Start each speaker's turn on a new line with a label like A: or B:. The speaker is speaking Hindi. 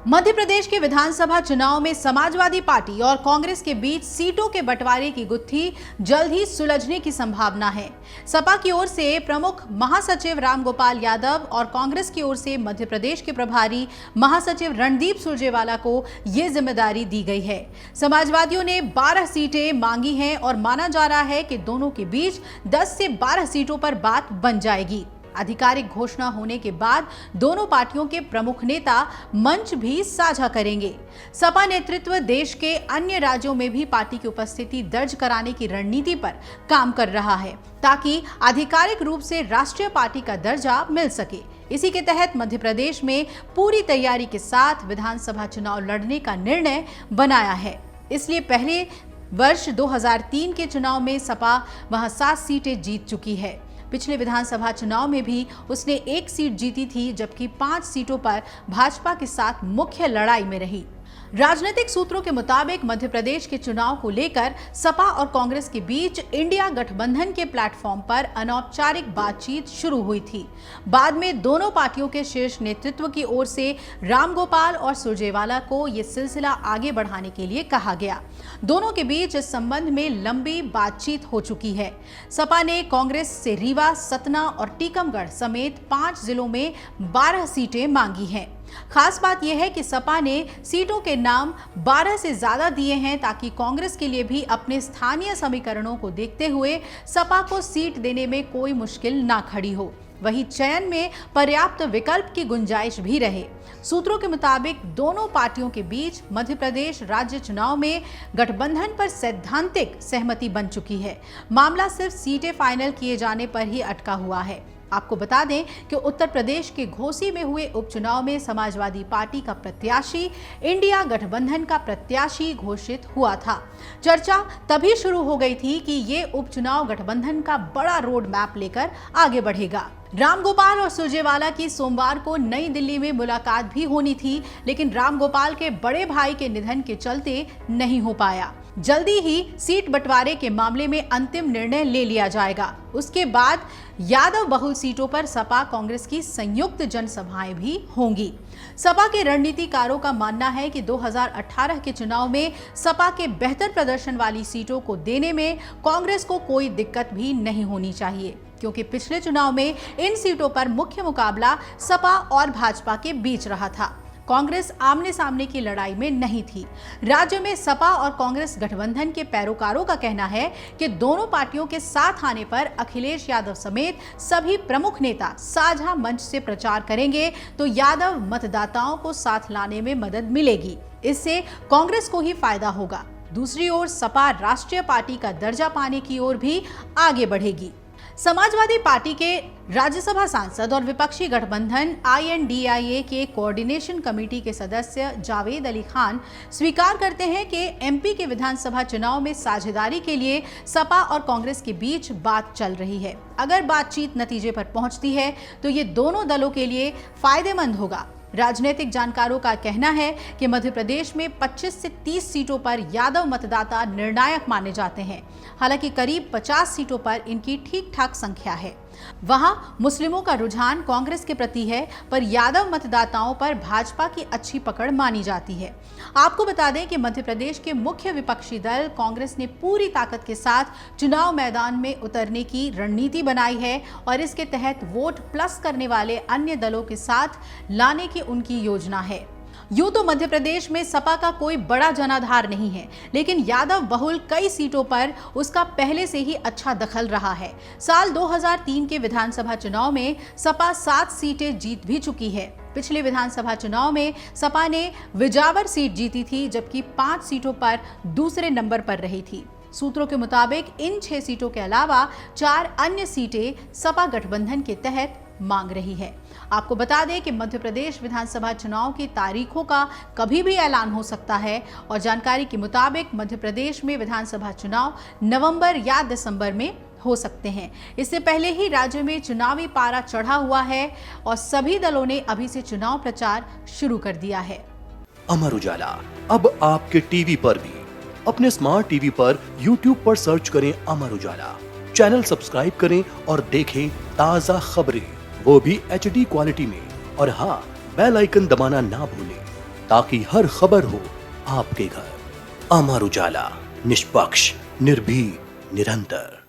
A: मध्य प्रदेश के विधानसभा चुनाव में समाजवादी पार्टी और कांग्रेस के बीच सीटों के बंटवारे की गुत्थी जल्द ही सुलझने की संभावना है। सपा की ओर से प्रमुख महासचिव रामगोपाल यादव और कांग्रेस की ओर से मध्य प्रदेश के प्रभारी महासचिव रणदीप सुरजेवाला को ये जिम्मेदारी दी गई है। समाजवादियों ने 12 सीटें मांगी हैं और माना जा रहा है कि दोनों के बीच 10 से 12 सीटों पर बात बन जाएगी। आधिकारिक घोषणा होने के बाद दोनों पार्टियों के प्रमुख नेता मंच भी साझा करेंगे। सपा नेतृत्व देश के अन्य राज्यों में भी पार्टी की उपस्थिति दर्ज कराने की रणनीति पर काम कर रहा है ताकि आधिकारिक रूप से राष्ट्रीय पार्टी का दर्जा मिल सके। इसी के तहत मध्य प्रदेश में पूरी तैयारी के साथ विधानसभा चुनाव लड़ने का निर्णय बनाया है। इसलिए पहले वर्ष 2003 के चुनाव में सपा वहां 7 सीटें जीत चुकी है। पिछले विधानसभा चुनाव में भी उसने 1 सीट जीती थी, जबकि 5 सीटों पर भाजपा के साथ मुख्य लड़ाई में रही। राजनीतिक सूत्रों के मुताबिक मध्य प्रदेश के चुनाव को लेकर सपा और कांग्रेस के बीच इंडिया गठबंधन के प्लेटफॉर्म पर अनौपचारिक बातचीत शुरू हुई थी। बाद में दोनों पार्टियों के शीर्ष नेतृत्व की ओर से रामगोपाल और सुरजेवाला को यह सिलसिला आगे बढ़ाने के लिए कहा गया। दोनों के बीच इस संबंध में लंबी बातचीत हो चुकी है। सपा ने कांग्रेस से रीवा, सतना और टीकमगढ़ समेत 5 जिलों में 12 सीटें मांगी हैं। खास बात यह है कि सपा ने सीटों के नाम 12 से ज्यादा दिए हैं ताकि कांग्रेस के लिए भी अपने स्थानीय समीकरणों को देखते हुए सपा को सीट देने में कोई मुश्किल ना खड़ी हो। वहीं चयन में पर्याप्त विकल्प की गुंजाइश भी रहे। सूत्रों के मुताबिक दोनों पार्टियों के बीच मध्य प्रदेश राज्य चुनाव में गठबंधन पर सैद्धांतिक सहमति बन चुकी है। मामला सिर्फ सीटें फाइनल किए जाने पर ही अटका हुआ है। आपको बता दें कि उत्तर प्रदेश के घोसी में हुए उपचुनाव में समाजवादी पार्टी का प्रत्याशी इंडिया गठबंधन का प्रत्याशी घोषित हुआ था। चर्चा तभी शुरू हो गई थी कि ये उपचुनाव गठबंधन का बड़ा रोड मैप लेकर आगे बढ़ेगा। रामगोपाल और सुरजेवाला की सोमवार को नई दिल्ली में मुलाकात भी होनी थी, लेकिन रामगोपाल के बड़े भाई के निधन के चलते नहीं हो पाया। जल्दी ही सीट बंटवारे के मामले में अंतिम निर्णय ले लिया जाएगा। उसके बाद यादव बहुल सीटों पर सपा कांग्रेस की संयुक्त जनसभाएं भी होंगी। सपा के रणनीतिकारों का मानना है कि 2018 के चुनाव में सपा के बेहतर प्रदर्शन वाली सीटों को देने में कांग्रेस को कोई दिक्कत भी नहीं होनी चाहिए, क्योंकि पिछले चुनाव में इन सीटों पर मुख्य मुकाबला सपा और भाजपा के बीच रहा था। कांग्रेस आमने सामने की लड़ाई में नहीं थी। राज्य में सपा और कांग्रेस गठबंधन के पैरोकारों का कहना है कि दोनों पार्टियों के साथ आने पर अखिलेश यादव समेत सभी प्रमुख नेता साझा मंच से प्रचार करेंगे तो यादव मतदाताओं को साथ लाने में मदद मिलेगी। इससे कांग्रेस को ही फायदा होगा। दूसरी ओर सपा राष्ट्रीय पार्टी का दर्जा पाने की ओर भी आगे बढ़ेगी। समाजवादी पार्टी के राज्यसभा सांसद और विपक्षी गठबंधन INDIA के कोऑर्डिनेशन कमेटी के सदस्य जावेद अली खान स्वीकार करते हैं कि MP के विधानसभा चुनाव में साझेदारी के लिए सपा और कांग्रेस के बीच बात चल रही है। अगर बातचीत नतीजे पर पहुंचती है तो ये दोनों दलों के लिए फायदेमंद होगा। राजनीतिक जानकारों का कहना है कि मध्य प्रदेश में 25 से 30 सीटों पर यादव मतदाता निर्णायक माने जाते हैं। हालांकि करीब 50 सीटों पर इनकी ठीक ठाक संख्या है। वहां मुस्लिमों का रुझान कांग्रेस के प्रति है, पर यादव मतदाताओं पर भाजपा की अच्छी पकड़ मानी जाती है। आपको बता दें कि मध्य प्रदेश के मुख्य विपक्षी दल कांग्रेस ने पूरी ताकत के साथ चुनाव मैदान में उतरने की रणनीति बनाई है और इसके तहत वोट प्लस करने वाले अन्य दलों के साथ लाने की उनकी योजना है। यूं तो मध्य प्रदेश में सपा का कोई बड़ा जनाधार नहीं है, लेकिन यादव बहुल कई सीटों पर उसका पहले से ही अच्छा दखल रहा है। साल 2003 के विधानसभा चुनाव में सपा 7 सीटें जीत भी चुकी है। पिछले विधानसभा चुनाव में सपा ने विजावर सीट जीती थी, जबकि 5 सीटों पर दूसरे नंबर पर रही थी। सूत्रों के मुताबिक इन 6 सीटों के अलावा 4 अन्य सीटें सपा गठबंधन के तहत मांग रही है। आपको बता दें कि मध्य प्रदेश विधानसभा चुनाव की तारीखों का कभी भी ऐलान हो सकता है और जानकारी के मुताबिक मध्य प्रदेश में विधानसभा चुनाव नवंबर या दिसंबर में हो सकते हैं। इससे पहले ही राज्य में चुनावी पारा चढ़ा हुआ है और सभी दलों ने अभी से चुनाव प्रचार शुरू कर दिया है।
B: अमर उजाला अब आपके टीवी पर भी। अपने स्मार्ट टीवी पर YouTube पर सर्च करें अमर उजाला, चैनल सब्सक्राइब करें और देखें ताजा खबरें, वो भी HD क्वालिटी में। और हाँ, बेल आइकन दबाना ना भूलें। ताकि हर खबर हो आपके घर। अमर उजाला, निष्पक्ष, निर्भीक, निरंतर।